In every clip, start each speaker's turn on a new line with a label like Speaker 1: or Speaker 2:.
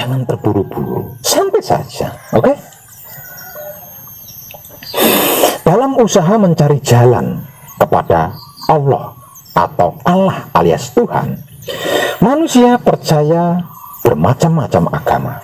Speaker 1: jangan terburu-buru, santai saja, oke? Dalam usaha mencari jalan kepada Allah atau Allah alias Tuhan, manusia percaya bermacam-macam agama,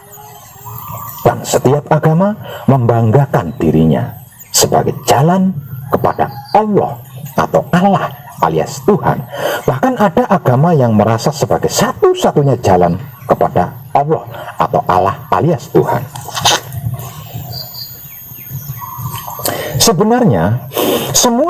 Speaker 1: dan setiap agama membanggakan dirinya sebagai jalan kepada Allah atau Allah alias Tuhan. Bahkan ada agama yang merasa sebagai satu-satunya jalan kepada Allah atau Allah alias Tuhan. Sebenarnya semua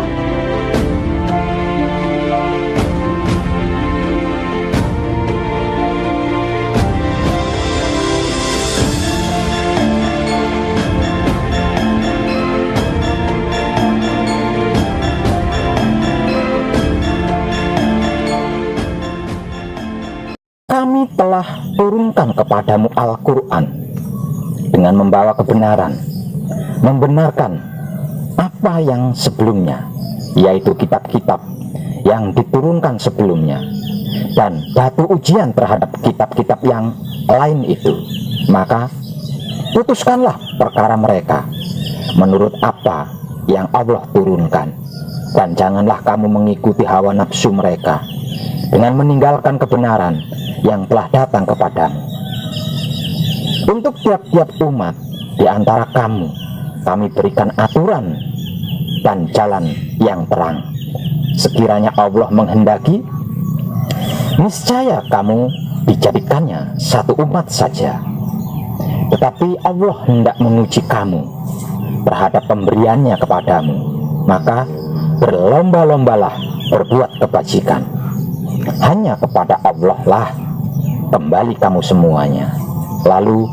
Speaker 1: kami telah turunkan kepadamu Al-Quran dengan membawa kebenaran, membenarkan apa yang sebelumnya, yaitu kitab-kitab yang diturunkan sebelumnya, dan batu ujian terhadap kitab-kitab yang lain itu. Maka putuskanlah perkara mereka menurut apa yang Allah turunkan, dan janganlah kamu mengikuti hawa nafsu mereka dengan meninggalkan kebenaran yang telah datang kepadamu. Untuk tiap-tiap umat di antara kamu, kami berikan aturan dan jalan yang terang. Sekiranya Allah menghendaki, niscaya kamu dijadikannya satu umat saja. Tetapi Allah hendak menguji kamu terhadap pemberiannya kepadamu, maka berlomba-lombalah berbuat kebajikan. Hanya kepada Allah lah kembali kamu semuanya. Lalu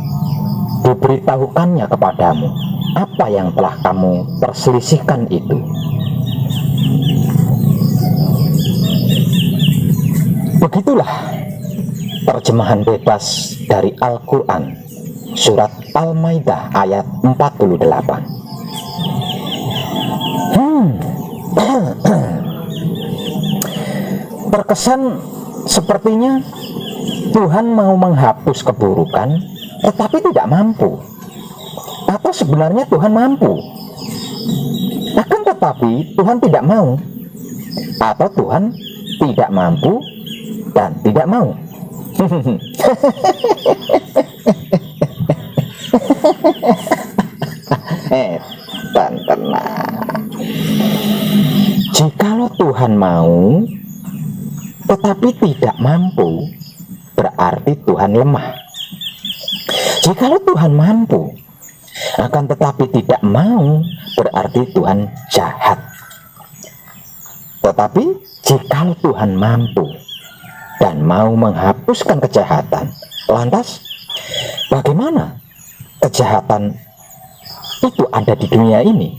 Speaker 1: diberitahukannya kepadamu apa yang telah kamu perselisihkan itu. Begitulah terjemahan bebas dari Al-Quran surat Al-Maidah ayat 48. Terkesan sepertinya Tuhan mau menghapus keburukan, tetapi tidak mampu. Atau sebenarnya Tuhan mampu, akan tetapi Tuhan tidak mau. Atau Tuhan tidak mampu dan tidak mau. Tenang. Jikalau Tuhan mau tetapi tidak mampu, berarti Tuhan lemah. Jikalau Tuhan mampu akan tetapi tidak mau, berarti Tuhan jahat. Tetapi jikalau Tuhan mampu dan mau menghapuskan kejahatan, lantas bagaimana kejahatan itu ada di dunia ini?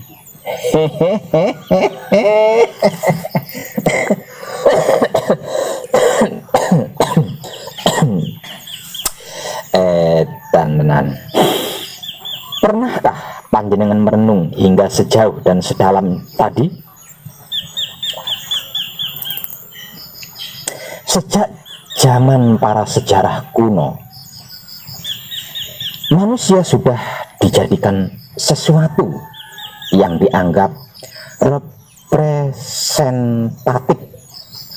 Speaker 1: Tenan. Pernahkah panjenengan merenung hingga sejauh dan sedalam tadi? Sejak zaman para sejarah kuno, manusia sudah dijadikan sesuatu yang dianggap representatif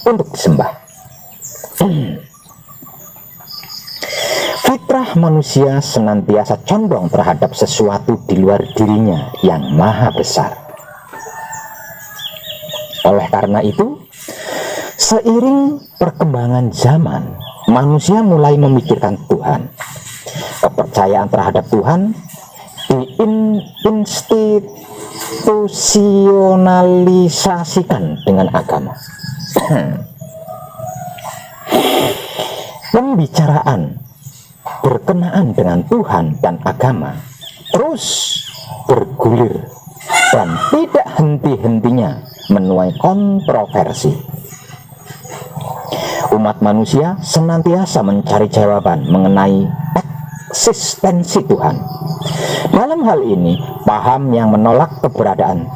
Speaker 1: untuk disembah. Fitrah manusia senantiasa condong terhadap sesuatu di luar dirinya yang maha besar. Oleh karena itu, seiring perkembangan zaman, manusia mulai memikirkan Tuhan. Kepercayaan terhadap Tuhan diinstitusionalisasikan dengan agama. Pembicaraan berkenaan dengan Tuhan dan agama terus bergulir dan tidak henti-hentinya menuai kontroversi. Umat manusia senantiasa mencari jawaban mengenai eksistensi Tuhan. Dalam hal ini, paham yang menolak keberadaan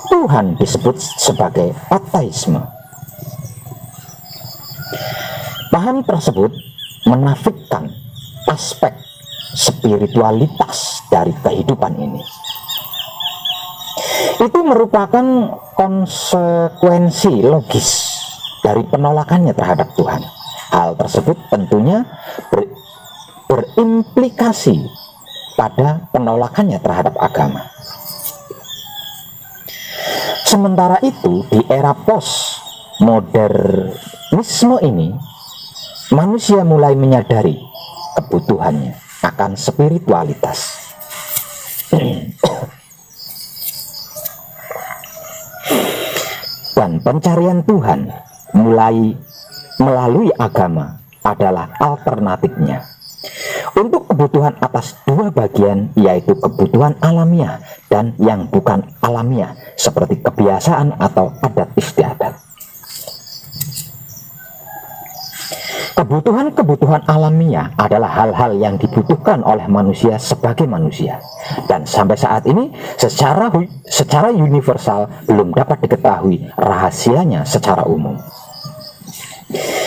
Speaker 1: Tuhan disebut sebagai ateisme. Paham tersebut menafikan aspek spiritualitas dari kehidupan ini. Itu merupakan konsekuensi logis dari penolakannya terhadap Tuhan. Hal tersebut tentunya berimplikasi pada penolakannya terhadap agama. Sementara itu, di era postmodernisme ini, manusia mulai menyadari kebutuhannya akan spiritualitas. Dan pencarian Tuhan mulai melalui agama adalah alternatifnya untuk kebutuhan atas dua bagian, yaitu kebutuhan alamiah dan yang bukan alamiah, seperti kebiasaan atau adat istiadat. Kebutuhan-kebutuhan alamiah adalah hal-hal yang dibutuhkan oleh manusia sebagai manusia, dan sampai saat ini secara universal belum dapat diketahui rahasianya secara umum.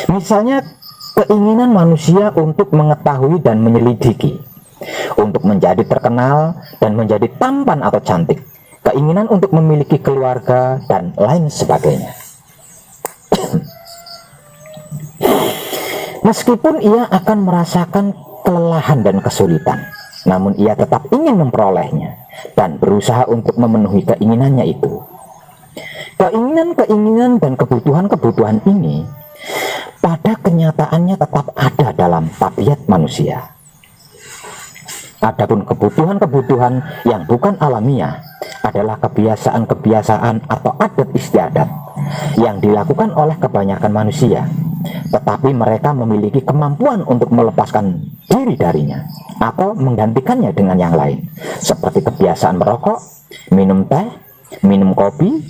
Speaker 1: Misalnya, keinginan manusia untuk mengetahui dan menyelidiki, untuk menjadi terkenal dan menjadi tampan atau cantik, keinginan untuk memiliki keluarga, dan lain sebagainya. Meskipun ia akan merasakan kelelahan dan kesulitan, namun ia tetap ingin memperolehnya dan berusaha untuk memenuhi keinginannya itu. Keinginan-keinginan dan kebutuhan-kebutuhan ini pada kenyataannya tetap ada dalam tabiat manusia. Adapun kebutuhan-kebutuhan yang bukan alamiah adalah kebiasaan-kebiasaan atau adat istiadat yang dilakukan oleh kebanyakan manusia, tetapi mereka memiliki kemampuan untuk melepaskan diri darinya atau menggantikannya dengan yang lain, seperti kebiasaan merokok, minum teh, minum kopi,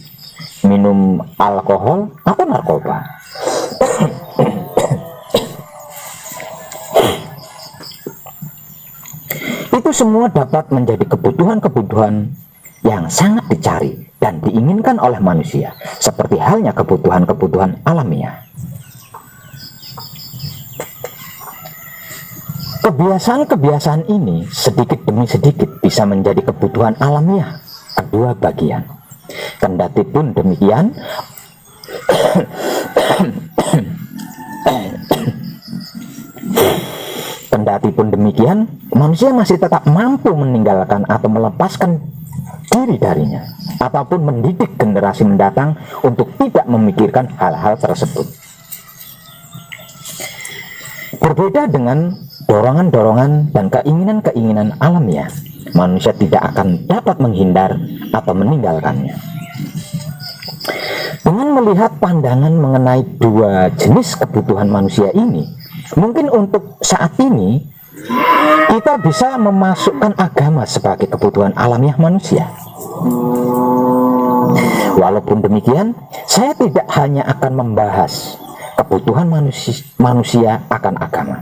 Speaker 1: minum alkohol, atau narkoba. Itu semua dapat menjadi kebutuhan-kebutuhan yang sangat dicari dan diinginkan oleh manusia, seperti halnya kebutuhan-kebutuhan alamiah. Kebiasaan-kebiasaan ini sedikit demi sedikit bisa menjadi kebutuhan alamiah kedua bagian. Kendati pun demikian, manusia masih tetap mampu meninggalkan atau melepaskan diri darinya, ataupun mendidik generasi mendatang untuk tidak memikirkan hal-hal tersebut. Berbeda dengan dorongan-dorongan dan keinginan-keinginan alamiah, manusia tidak akan dapat menghindar atau meninggalkannya. Dengan melihat pandangan mengenai dua jenis kebutuhan manusia ini, mungkin untuk saat ini kita bisa memasukkan agama sebagai kebutuhan alamiah manusia. Walaupun demikian, saya tidak hanya akan membahas kebutuhan manusia akan agama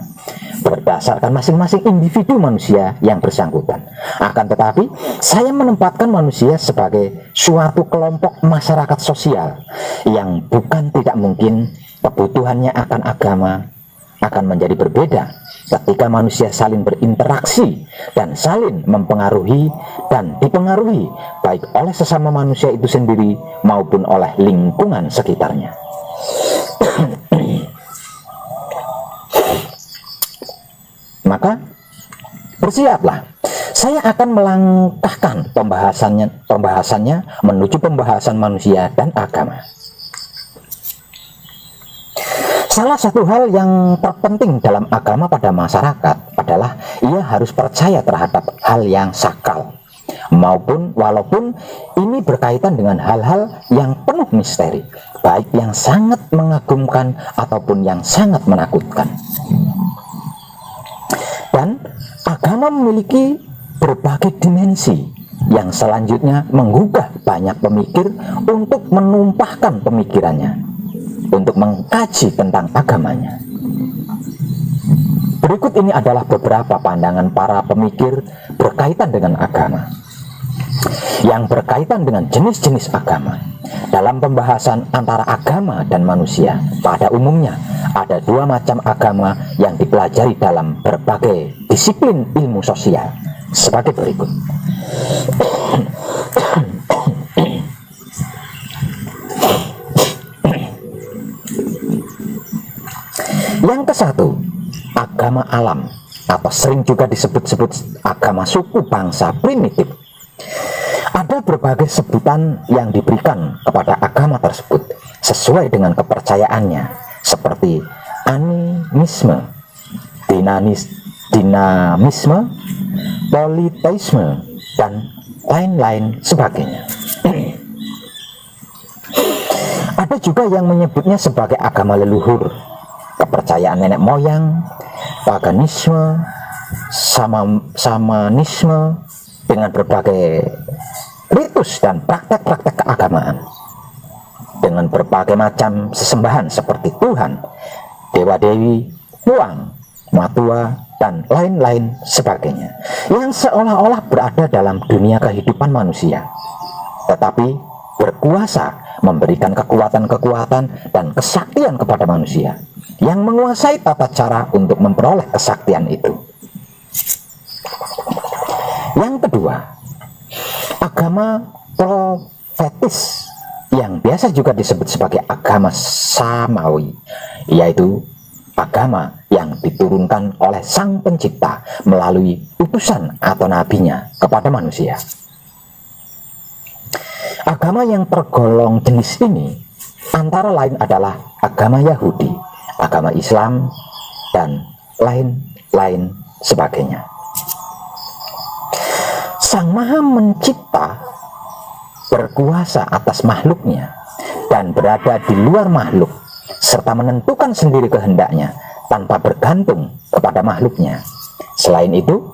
Speaker 1: berdasarkan masing-masing individu manusia yang bersangkutan. Akan tetapi, saya menempatkan manusia sebagai suatu kelompok masyarakat sosial yang bukan tidak mungkin kebutuhannya akan agama akan menjadi berbeda ketika manusia saling berinteraksi dan saling mempengaruhi dan dipengaruhi baik oleh sesama manusia itu sendiri maupun oleh lingkungan sekitarnya. Maka bersiaplah, saya akan melangkahkan pembahasannya menuju pembahasan manusia dan agama. Salah satu hal yang terpenting dalam agama pada masyarakat adalah ia harus percaya terhadap hal yang sakral, walaupun ini berkaitan dengan hal-hal yang penuh misteri, baik yang sangat mengagumkan ataupun yang sangat menakutkan. Dan agama memiliki berbagai dimensi yang selanjutnya menggugah banyak pemikir untuk menumpahkan pemikirannya, untuk mengkaji tentang agamanya. Berikut ini adalah beberapa pandangan para pemikir berkaitan dengan agama. yang berkaitan dengan jenis-jenis agama. Dalam pembahasan antara agama dan manusia, pada umumnya ada dua macam agama yang dipelajari dalam berbagai disiplin ilmu sosial sebagai berikut. Yang ke satu, agama alam, atau sering juga disebut-sebut agama suku bangsa primitif. Ada berbagai sebutan yang diberikan kepada agama tersebut sesuai dengan kepercayaannya, seperti animisme, dinamisme, politeisme, dan lain-lain sebagainya. Ada juga yang menyebutnya sebagai agama leluhur, kepercayaan nenek moyang, paganisme, samanisme, dengan berbagai ritus dan praktek-praktek keagamaan, dengan berbagai macam sesembahan seperti Tuhan, dewa-dewi, uang, matua, dan lain-lain sebagainya, yang seolah-olah berada dalam dunia kehidupan manusia, tetapi berkuasa memberikan kekuatan-kekuatan dan kesaktian kepada manusia yang menguasai tata cara untuk memperoleh kesaktian itu. Yang kedua, agama profetis yang biasa juga disebut sebagai agama samawi, yaitu agama yang diturunkan oleh Sang Pencipta melalui utusan atau nabinya kepada manusia. Agama yang tergolong jenis ini antara lain adalah agama Yahudi, agama Islam, dan lain-lain sebagainya. Sang Maha Mencipta berkuasa atas makhluknya dan berada di luar makhluk, serta menentukan sendiri kehendaknya tanpa bergantung kepada makhluknya. Selain itu,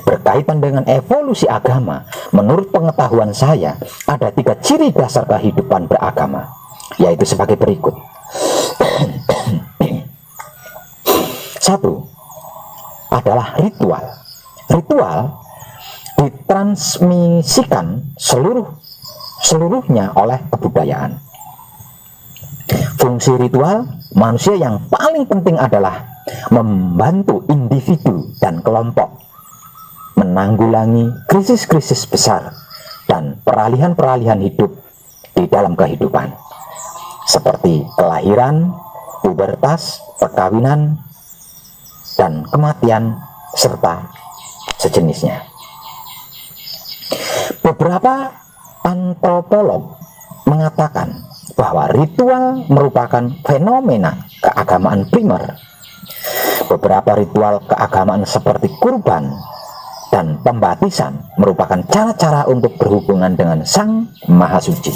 Speaker 1: berkaitan dengan evolusi agama, menurut pengetahuan saya, ada 3 ciri dasar kehidupan beragama, yaitu sebagai berikut. 1 adalah ritual. Ritual ditransmisikan seluruhnya oleh kebudayaan. Fungsi ritual manusia yang paling penting adalah membantu individu dan kelompok menanggulangi krisis-krisis besar dan peralihan-peralihan hidup di dalam kehidupan, seperti kelahiran, pubertas, perkawinan, dan kematian, serta sejenisnya. Beberapa antropolog mengatakan bahwa ritual merupakan fenomena keagamaan primer. Beberapa ritual keagamaan seperti kurban dan pembaptisan merupakan cara-cara untuk berhubungan dengan Sang Maha Suci.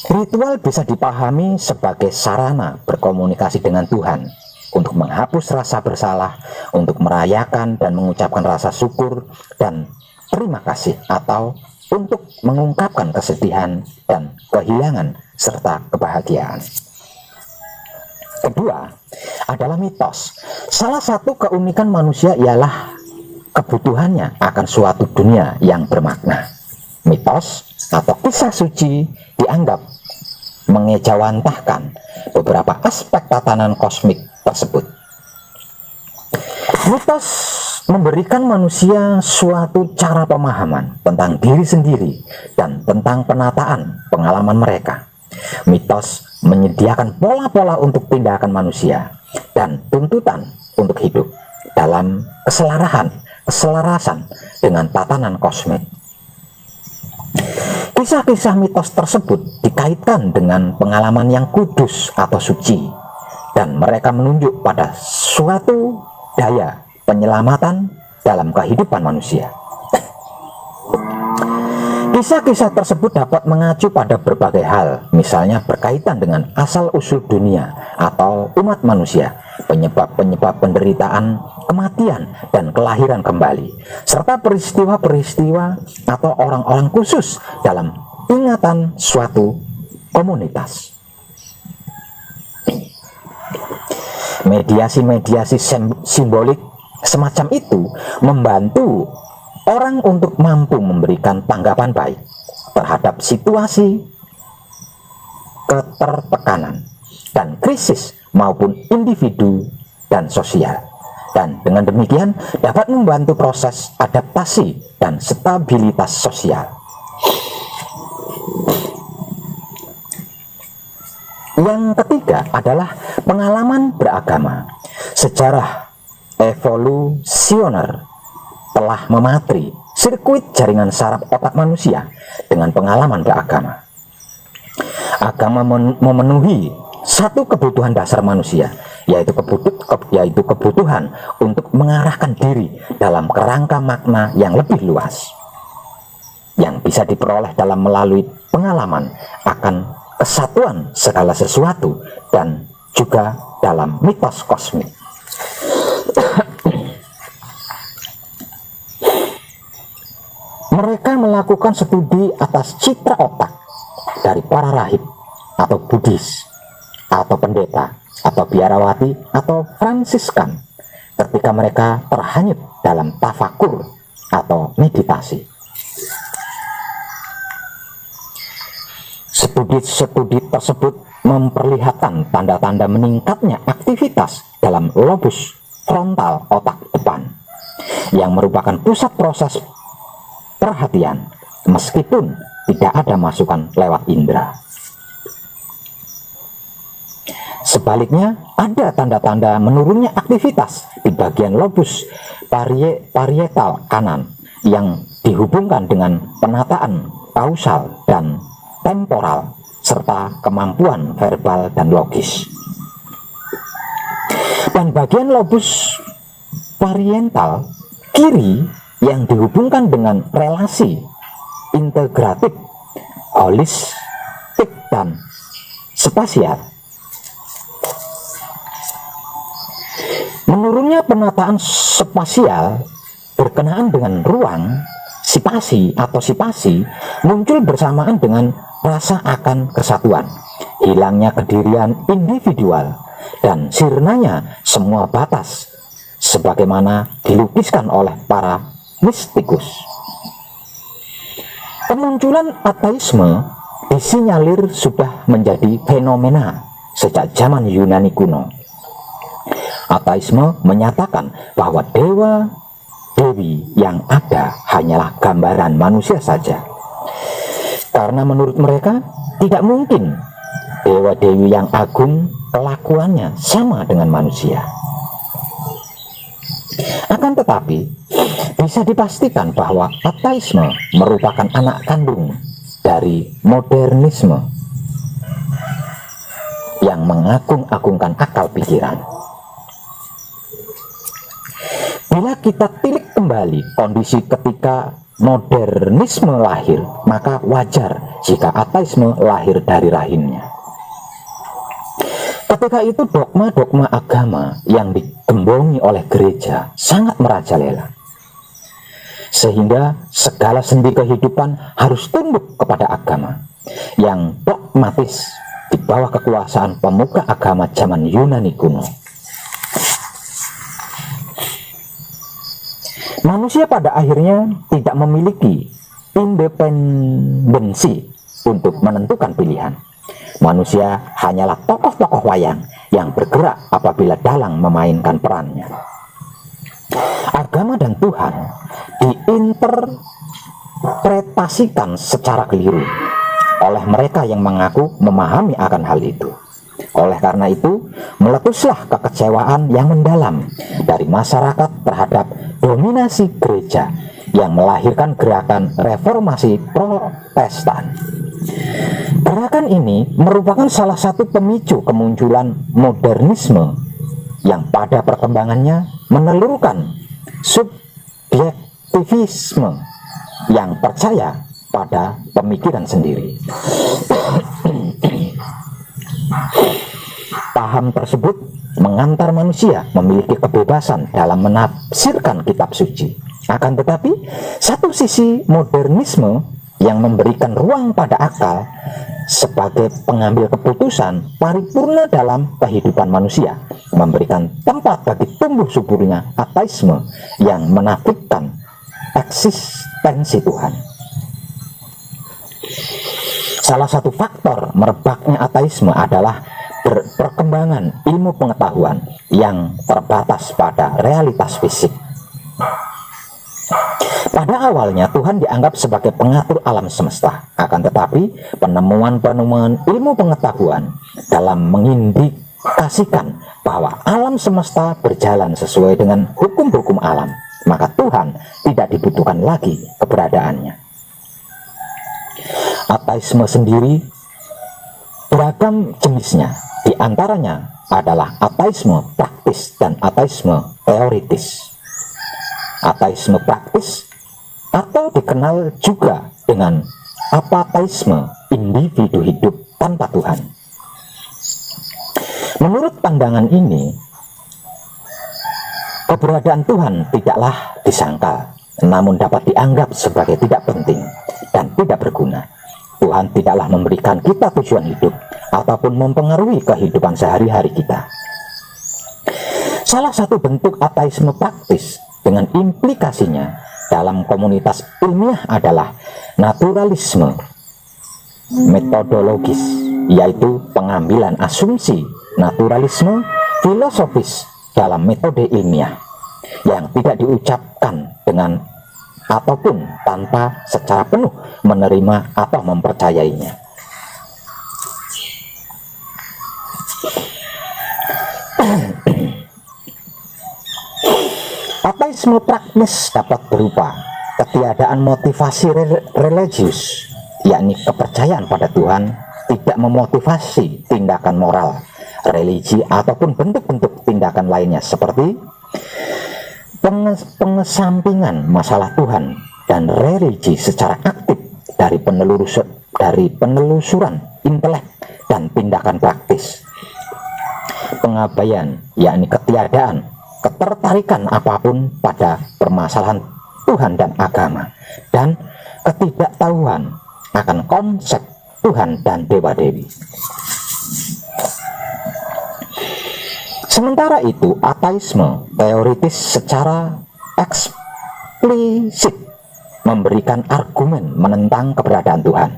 Speaker 1: Ritual bisa dipahami sebagai sarana berkomunikasi dengan Tuhan, untuk menghapus rasa bersalah, untuk merayakan dan mengucapkan rasa syukur dan terima kasih, atau untuk mengungkapkan kesedihan dan kehilangan serta kebahagiaan. Kedua adalah mitos. Salah satu keunikan manusia ialah kebutuhannya akan suatu dunia yang bermakna. Mitos atau kisah suci dianggap mengejawantahkan beberapa aspek tatanan kosmik tersebut. Mitos memberikan manusia suatu cara pemahaman tentang diri sendiri dan tentang penataan pengalaman mereka. Mitos menyediakan pola-pola untuk tindakan manusia dan tuntutan untuk hidup dalam keselarasan dengan tatanan kosmik. Kisah-kisah mitos tersebut dikaitkan dengan pengalaman yang kudus atau suci, dan mereka menunjuk pada suatu daya penyelamatan dalam kehidupan manusia. Kisah-kisah tersebut dapat mengacu pada berbagai hal, misalnya berkaitan dengan asal-usul dunia atau umat manusia, penyebab-penyebab penderitaan, kematian, dan kelahiran kembali, serta peristiwa-peristiwa atau orang-orang khusus dalam ingatan suatu komunitas. Mediasi-mediasi simbolik semacam itu membantu orang untuk mampu memberikan tanggapan baik terhadap situasi ketertekanan dan krisis maupun individu dan sosial, dan dengan demikian dapat membantu proses adaptasi dan stabilitas sosial. Yang ketiga adalah pengalaman beragama. Sejarah evolusioner telah mematri sirkuit jaringan saraf otak manusia dengan pengalaman beragama. Agama memenuhi satu kebutuhan dasar manusia, yaitu kebutuhan untuk mengarahkan diri dalam kerangka makna yang lebih luas, yang bisa diperoleh dalam melalui pengalaman akan kesatuan segala sesuatu dan juga dalam mitos kosmik. Mereka melakukan studi atas citra otak dari para rahib atau Buddhis atau pendeta atau biarawati atau Fransiskan ketika mereka terhanyut dalam tafakur atau meditasi. Studi tersebut memperlihatkan tanda-tanda meningkatnya aktivitas dalam lobus frontal otak depan yang merupakan pusat proses perhatian, meskipun tidak ada masukan lewat indera. Sebaliknya, ada tanda-tanda menurunnya aktivitas di bagian lobus parietal kanan yang dihubungkan dengan penataan kausal dan temporal serta kemampuan verbal dan logis. Dan bagian lobus parietal kiri yang dihubungkan dengan relasi integratif, holistik, dan spasial. Menurunnya penataan spasial berkenaan dengan ruang, sipasi muncul bersamaan dengan rasa akan kesatuan, hilangnya kedirian individual, dan sirnanya semua batas, sebagaimana dilukiskan oleh para mistikus. Kemunculan ateisme disinyalir sudah menjadi fenomena sejak zaman Yunani kuno. Ateisme menyatakan bahwa dewa-dewi yang ada hanyalah gambaran manusia saja, karena menurut mereka tidak mungkin dewa-dewi yang agung kelakuannya sama dengan manusia. Akan tetapi, bisa dipastikan bahwa ateisme merupakan anak kandung dari modernisme yang mengagung-agungkan akal pikiran. Bila kita tilik kembali kondisi ketika modernisme lahir, maka wajar jika ateisme lahir dari rahimnya. Ketika itu dogma-dogma agama yang digembongi oleh gereja sangat merajalela, sehingga segala sendi kehidupan harus tunduk kepada agama yang dogmatis di bawah kekuasaan pemuka agama zaman Yunani kuno. Manusia pada akhirnya tidak memiliki independensi untuk menentukan pilihan. Manusia hanyalah tokoh-tokoh wayang yang bergerak apabila dalang memainkan perannya. Agama dan Tuhan diinterpretasikan secara keliru oleh mereka yang mengaku memahami akan hal itu. Oleh karena itu, meletuslah kekecewaan yang mendalam dari masyarakat terhadap dominasi gereja yang melahirkan gerakan reformasi Protestan. Gerakan ini merupakan salah satu pemicu kemunculan modernisme yang pada perkembangannya menelurkan subjektivisme yang percaya pada pemikiran sendiri. Paham tersebut mengantar manusia memiliki kebebasan dalam menafsirkan kitab suci. Akan tetapi, satu sisi modernisme yang memberikan ruang pada akal sebagai pengambil keputusan paripurna dalam kehidupan manusia, memberikan tempat bagi tumbuh suburnya ateisme yang menafikan eksistensi Tuhan. Salah satu faktor merebaknya ateisme adalah perkembangan ilmu pengetahuan yang terbatas pada realitas fisik. Pada awalnya Tuhan dianggap sebagai pengatur alam semesta, akan tetapi penemuan-penemuan ilmu pengetahuan dalam mengindikasikan bahwa alam semesta berjalan sesuai dengan hukum-hukum alam, maka Tuhan tidak dibutuhkan lagi keberadaannya. Ateisme sendiri beragam jenisnya, di antaranya adalah ateisme praktis dan ateisme teoritis. Ateisme praktis atau dikenal juga dengan apateisme, individu hidup tanpa Tuhan. Menurut pandangan ini, keberadaan Tuhan tidaklah disangkal, namun dapat dianggap sebagai tidak penting dan tidak berguna. Tuhan tidaklah memberikan kita tujuan hidup ataupun mempengaruhi kehidupan sehari-hari kita. Salah satu bentuk ateisme praktis dengan implikasinya dalam komunitas ilmiah adalah naturalisme metodologis, yaitu pengambilan asumsi naturalisme filosofis dalam metode ilmiah yang tidak diucapkan dengan ataupun tanpa secara penuh menerima atau mempercayainya. Ateisme praktis dapat berupa ketiadaan motivasi religius, yakni kepercayaan pada Tuhan tidak memotivasi tindakan moral, religi ataupun bentuk-bentuk tindakan lainnya seperti pengesampingan masalah Tuhan dan religi secara aktif dari penelusuran intelek dan tindakan praktis. Pengabaian, yakni ketiadaan ketertarikan apapun pada permasalahan Tuhan dan agama, dan ketidaktahuan akan konsep Tuhan dan dewa-dewi. Sementara itu, ateisme teoritis secara eksplisit memberikan argumen menentang keberadaan Tuhan,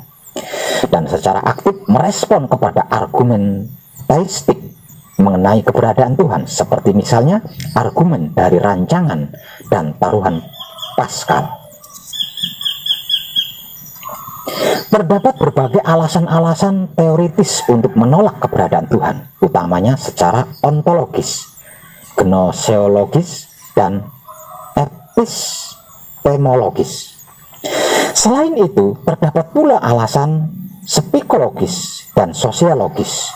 Speaker 1: dan secara aktif merespon kepada argumen teistik mengenai keberadaan Tuhan, seperti misalnya argumen dari rancangan dan taruhan Pascal. Terdapat berbagai alasan-alasan teoritis untuk menolak keberadaan Tuhan, utamanya secara ontologis, gnoseologis, dan epistemologis. Selain itu, terdapat pula alasan psikologis dan sosiologis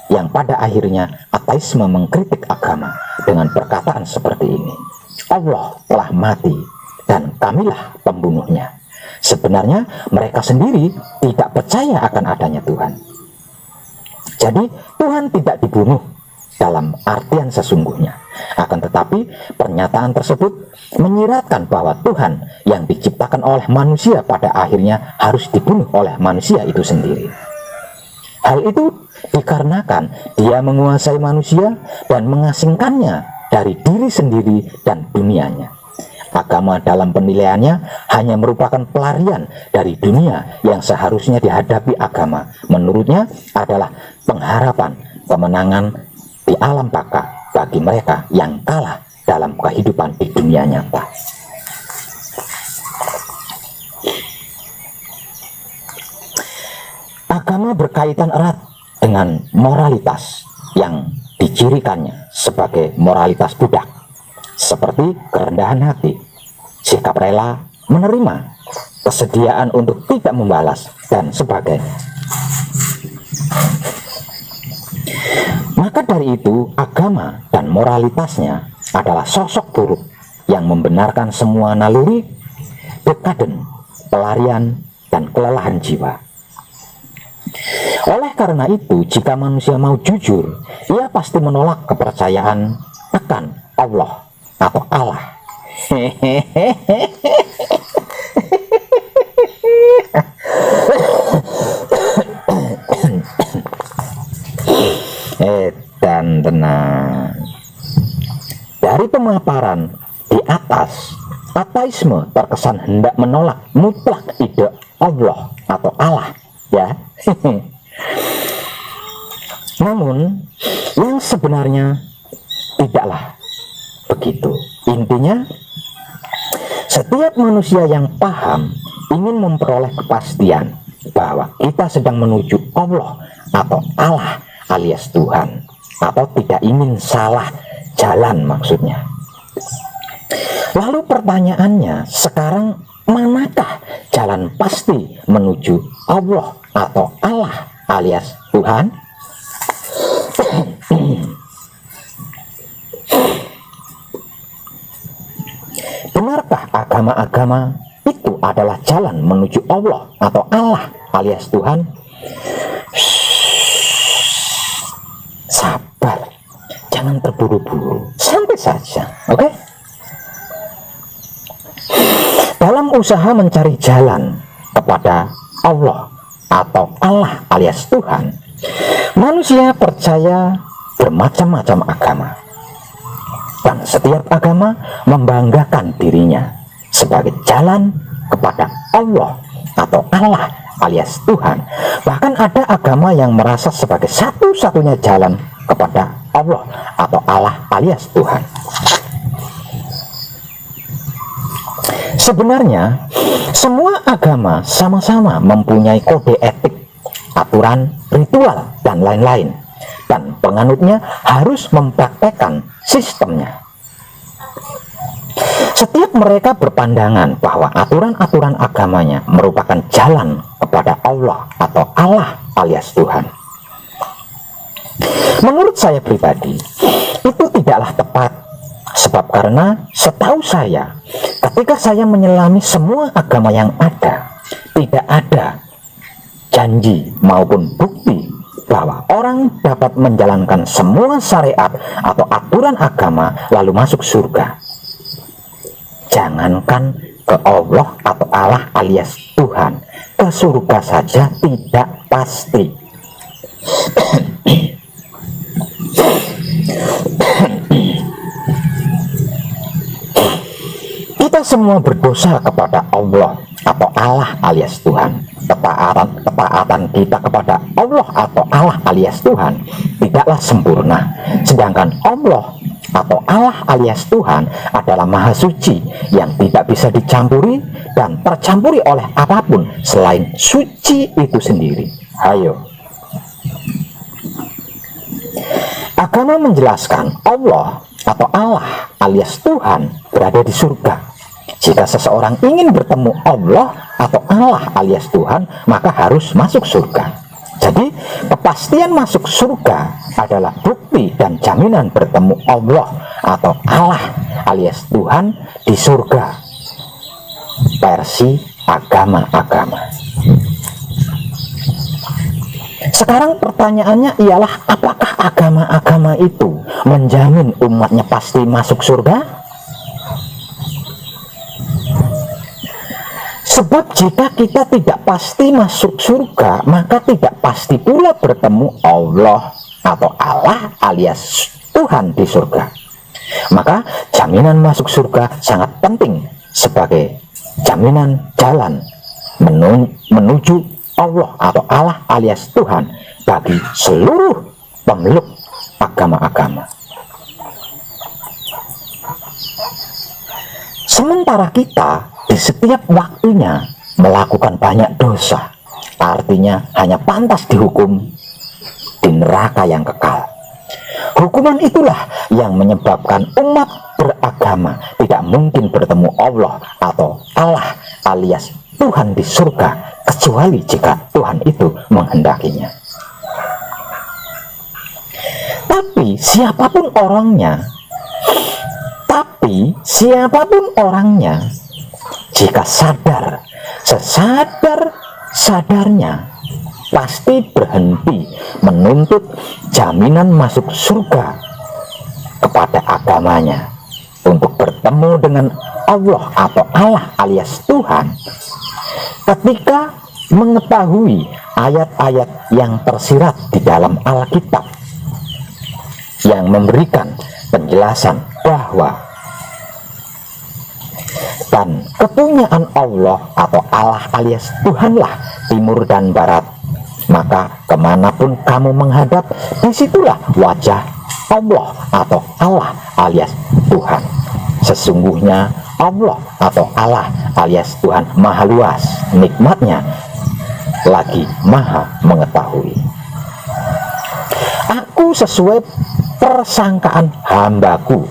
Speaker 1: yang pada akhirnya ateisme mengkritik agama dengan perkataan seperti ini: Allah telah mati dan kamilah pembunuhnya. Sebenarnya mereka sendiri tidak percaya akan adanya Tuhan. Jadi Tuhan tidak dibunuh dalam artian sesungguhnya. Akan tetapi pernyataan tersebut menyiratkan bahwa Tuhan yang diciptakan oleh manusia pada akhirnya harus dibunuh oleh manusia itu sendiri. Hal itu dikarenakan dia menguasai manusia dan mengasingkannya dari diri sendiri dan dunianya. Agama dalam penilaiannya hanya merupakan pelarian dari dunia yang seharusnya dihadapi. Agama menurutnya adalah pengharapan kemenangan di alam baka bagi mereka yang kalah dalam kehidupan di dunia nyata. Agama berkaitan erat dengan moralitas yang dicirikannya sebagai moralitas budak, seperti kerendahan hati, sikap rela menerima, kesediaan untuk tidak membalas, dan sebagainya. Maka dari itu, agama dan moralitasnya adalah sosok buruk yang membenarkan semua naluri dekaden, pelarian, dan kelelahan jiwa. Oleh karena itu, jika manusia mau jujur, ia pasti menolak kepercayaan akan Allah atau Allah. Nah, dari pemaparan di atas, ateisme terkesan hendak menolak mutlak ide Allah atau Allah, ya. Namun yang sebenarnya tidaklah begitu. Intinya, setiap manusia yang paham ingin memperoleh kepastian bahwa kita sedang menuju Allah atau Allah alias Tuhan, atau tidak ingin salah jalan maksudnya. Lalu pertanyaannya sekarang, manakah jalan pasti menuju Allah atau Allah alias Tuhan? Benarkah agama-agama itu adalah jalan menuju Allah atau Allah alias Tuhan? Sabar, jangan terburu-buru, santai saja, oke? Dalam usaha mencari jalan kepada Allah atau Allah alias Tuhan, manusia percaya bermacam-macam agama, dan setiap agama membanggakan dirinya sebagai jalan kepada Allah atau Allah alias Tuhan. Bahkan ada agama yang merasa sebagai satu-satunya jalan kepada Allah atau Allah alias Tuhan. Sebenarnya semua agama sama-sama mempunyai kode etik, aturan, ritual, dan lain-lain, dan penganutnya harus mempraktekkan sistemnya. Setiap mereka berpandangan bahwa aturan-aturan agamanya merupakan jalan kepada Allah atau Allah alias Tuhan. Menurut saya pribadi, itu tidaklah tepat. Sebab karena setahu saya, ketika saya menyelami semua agama yang ada, tidak ada janji maupun bukti bahwa orang dapat menjalankan semua syariat atau aturan agama lalu masuk surga. Jangankan ke Allah atau Allah alias Tuhan, ke surga saja tidak pasti. Kita semua berdosa kepada Allah atau Allah alias Tuhan. Ketaatan kita kepada Allah atau Allah alias Tuhan tidaklah sempurna. Sedangkan Allah atau Allah alias Tuhan adalah maha suci yang tidak bisa dicampuri dan tercampuri oleh apapun selain suci itu sendiri. Ayo. Agama menjelaskan Allah atau Allah alias Tuhan berada di surga. Jika seseorang ingin bertemu Allah atau Allah alias Tuhan, maka harus masuk surga. Jadi, kepastian masuk surga adalah bukti dan jaminan bertemu Allah atau Allah alias Tuhan di surga. Versi agama-agama. Sekarang pertanyaannya ialah, apakah agama-agama itu menjamin umatnya pasti masuk surga? Sebab jika kita tidak pasti masuk surga, maka tidak pasti pula bertemu Allah atau Allah alias Tuhan di surga. Maka jaminan masuk surga sangat penting sebagai jaminan jalan menuju Allah atau Allah alias Tuhan bagi seluruh pemeluk agama-agama. Sementara kita di setiap waktunya melakukan banyak dosa, artinya hanya pantas dihukum di neraka yang kekal. Hukuman itulah yang menyebabkan umat beragama tidak mungkin bertemu Allah atau Allah alias Tuhan di surga, kecuali jika Tuhan itu menghendakinya. Tapi siapapun orangnya, jika sadar, sesadar-sadarnya pasti berhenti menuntut jaminan masuk surga kepada agamanya untuk bertemu dengan Allah atau Allah alias Tuhan, ketika mengetahui ayat-ayat yang tersirat di dalam Alkitab yang memberikan penjelasan bahwa dan kepunyaan Allah atau Allah alias Tuhanlah timur dan barat, maka kemanapun kamu menghadap, disitulah wajah Allah atau Allah alias Tuhan. Sesungguhnya Allah atau Allah alias Tuhan maha luas nikmatnya, lagi maha mengetahui. Aku sesuai persangkaan hambaku,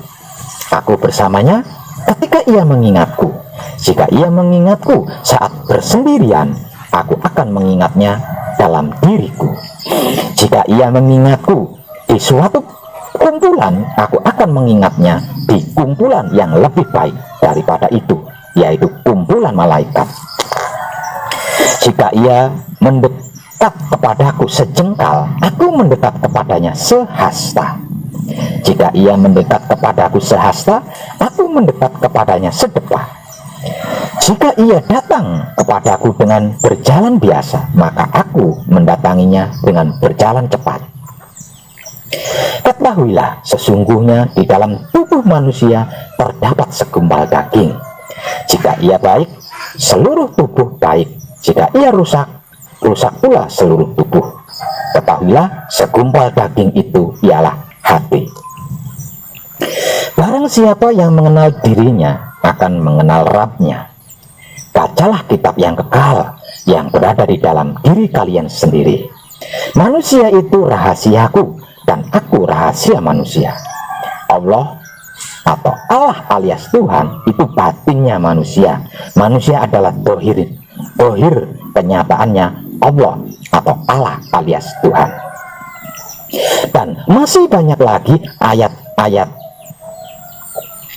Speaker 1: aku bersamanya ketika ia mengingatku. Jika ia mengingatku saat bersendirian, aku akan mengingatnya dalam diriku. Jika ia mengingatku di suatu kumpulan, aku akan mengingatnya di kumpulan yang lebih baik daripada itu, yaitu kumpulan malaikat. Jika ia mendekat kepadaku sejengkal, aku mendekat kepadanya sehasta. Jika ia mendekat kepadaku sehasta, aku mendekat kepadanya sedepah. Jika ia datang kepadaku dengan berjalan biasa, maka aku mendatanginya dengan berjalan cepat. Ketahuilah, sesungguhnya di dalam tubuh manusia terdapat segumpal daging. Jika ia baik, seluruh tubuh baik. Jika ia rusak, rusak pula seluruh tubuh. Ketahuilah, segumpal daging itu ialah hati. Barang siapa yang mengenal dirinya akan mengenal Rabb-nya. Bacalah kitab yang kekal yang berada di dalam diri kalian sendiri. Manusia itu rahasiaku dan aku rahasia manusia. Allah atau Allah alias Tuhan itu batinnya manusia. Manusia adalah dohir kenyataannya Allah atau Allah alias Tuhan. Dan masih banyak lagi ayat-ayat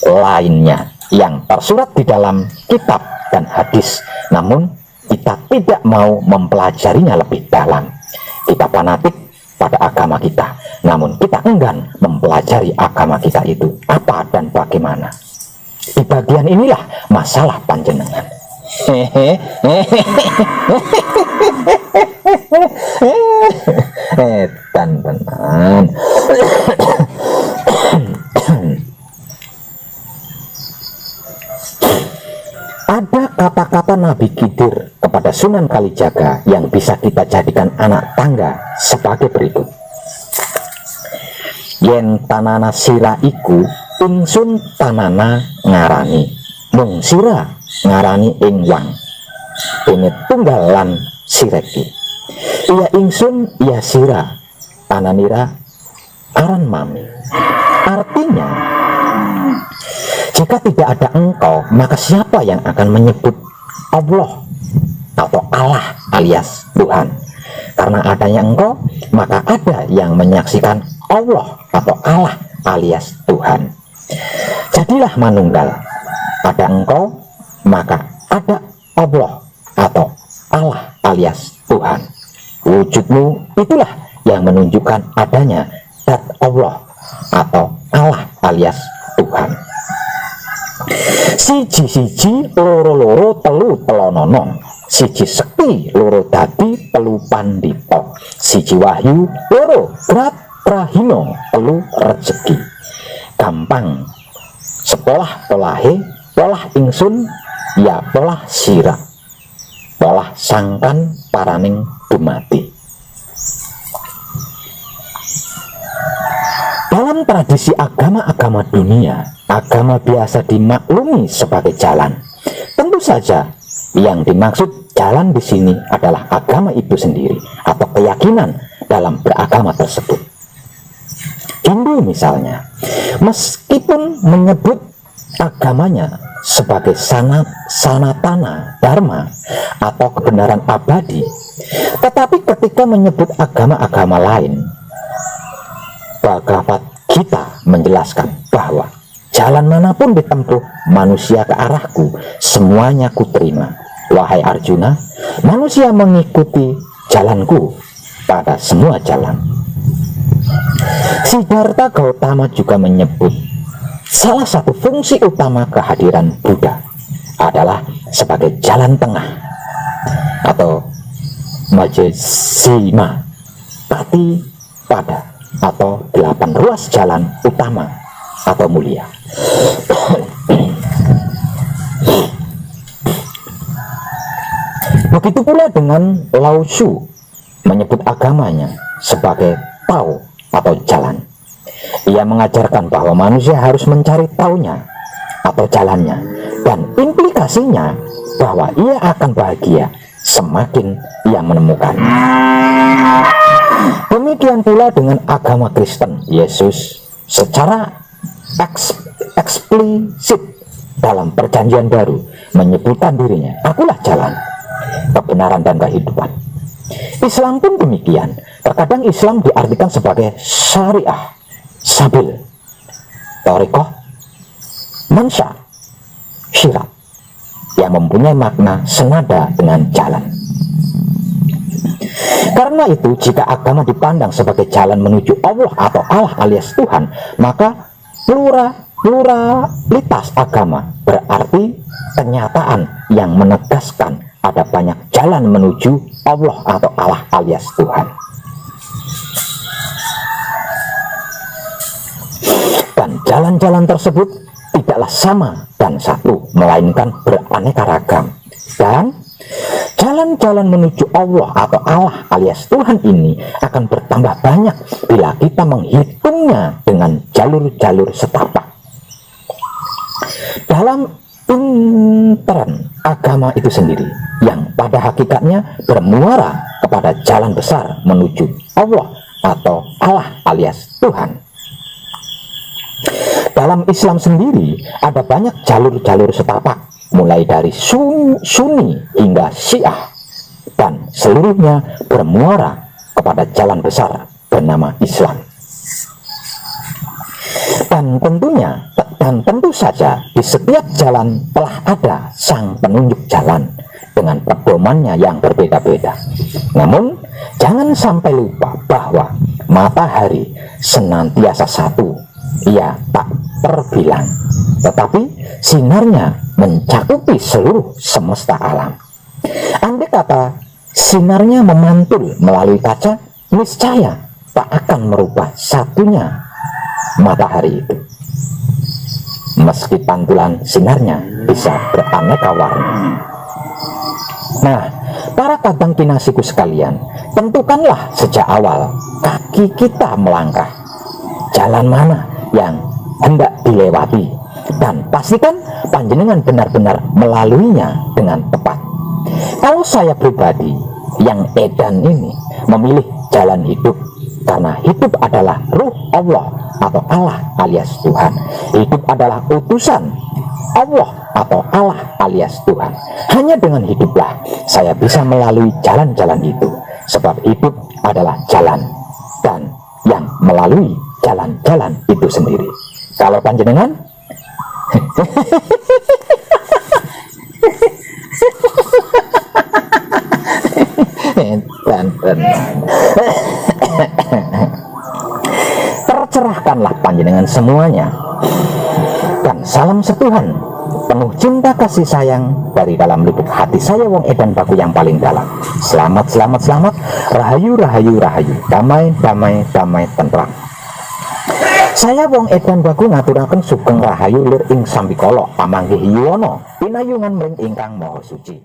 Speaker 1: lainnya yang tersurat di dalam kitab dan hadis, namun kita tidak mau mempelajarinya lebih dalam. Kita fanatik pada agama kita, namun kita enggan mempelajari agama kita itu apa dan bagaimana. Di bagian inilah masalah panjenengan. Tenan. Ada kata-kata Nabi Khidir kepada Sunan Kalijaga yang bisa kita jadikan anak tangga sebagai berikut. Yen tanana sira iku ingsun tanana ngarani, mung sira ngarani ing wang. Ini tunggalan sireki. Iya ingsun iya sira tananira aran mami. Artinya, jika tidak ada engkau, maka siapa yang akan menyebut Allah atau Allah alias Tuhan? Karena adanya engkau, maka ada yang menyaksikan Allah atau Allah alias Tuhan. Jadilah manunggal. Ada engkau, maka ada Allah atau Allah alias Tuhan. Wujudmu itulah yang menunjukkan adanya zat Allah atau Allah alias Tuhan. Siji-siji, loro-loro, telu telonono. Siji sekti, loro dadi, telu pandito. Siji wahyu, loro berat prahino, telu rezeki. Gampang sekolah polahe, polah ingsun, ya polah sira, polah sangkan paraning dumati. Dalam tradisi agama-agama dunia, agama biasa dimaklumi sebagai jalan. Tentu saja yang dimaksud jalan di sini adalah agama itu sendiri atau keyakinan dalam beragama tersebut. Hindu misalnya, meskipun menyebut agamanya sebagai sanatana dharma atau kebenaran abadi, tetapi ketika menyebut agama-agama lain, Bhagavad Gita menjelaskan bahwa jalan manapun ditempuh manusia ke arahku, semuanya kuterima. Wahai Arjuna, manusia mengikuti jalanku pada semua jalan. Siddhartha Gautama juga menyebut salah satu fungsi utama kehadiran Buddha adalah sebagai jalan tengah atau Majjhima Pati Pada. atau 8 ruas jalan utama atau mulia. Begitu pula dengan Lao Tzu menyebut agamanya sebagai Tao atau jalan. Ia mengajarkan bahwa manusia harus mencari taunya atau jalannya, dan implikasinya bahwa ia akan bahagia semakin ia menemukannya. Demikian pula dengan agama Kristen. Yesus secara eksplisit dalam Perjanjian Baru menyebutkan dirinya, "Akulah jalan, kebenaran dan kehidupan." Islam pun demikian. Terkadang Islam diartikan sebagai syariah, sabil, thariqah, mansya, syirat, yang mempunyai makna senada dengan jalan. Karena itu, jika agama dipandang sebagai jalan menuju Allah atau Allah alias Tuhan, maka pluralitas agama berarti kenyataan yang menegaskan ada banyak jalan menuju Allah atau Allah alias Tuhan. Dan jalan-jalan tersebut tidaklah sama dan satu, melainkan beraneka ragam. Dan jalan-jalan menuju Allah atau Allah alias Tuhan ini akan bertambah banyak bila kita menghitungnya dengan jalur-jalur setapak. Dalam intern agama itu sendiri, yang pada hakikatnya bermuara kepada jalan besar menuju Allah atau Allah alias Tuhan. Dalam Islam sendiri ada banyak jalur-jalur setapak, mulai dari Sunni hingga Syiah, dan seluruhnya bermuara kepada jalan besar bernama Islam. Dan tentu saja di setiap jalan telah ada sang penunjuk jalan dengan pedomannya yang berbeda-beda. Namun jangan sampai lupa bahwa matahari senantiasa satu. Ia tak terbilang, tetapi sinarnya mencakupi seluruh semesta alam. Andai kata sinarnya memantul melalui kaca, niscaya tak akan merubah satunya matahari itu, meski pantulan sinarnya bisa beraneka warna. Nah, para kadang kinasiku sekalian, tentukanlah sejak awal kaki kita melangkah, jalan mana yang hendak dilewati, dan pastikan panjenengan benar-benar melaluinya dengan tepat. Kalau saya pribadi yang edan ini memilih jalan hidup, karena hidup adalah ruh Allah atau Allah alias Tuhan. Hidup adalah utusan Allah atau Allah alias Tuhan. Hanya dengan hiduplah saya bisa melalui jalan-jalan itu, sebab hidup adalah jalan, dan yang melalui jalan-jalan itu sendiri. Kalau panjenengan tercerahkanlah panjenengan semuanya, dan salam setuhan penuh cinta kasih sayang dari dalam lubuk hati saya, Wong Edan Baku yang paling dalam. Selamat, selamat, selamat. Rahayu, rahayu, rahayu. Damai, damai, damai, tentram. Saya Wong Edan Baku ngaturaken sugeng rahayu lir ing sambikala pamanggih yuwana pinayungan mring ingkang maha suci.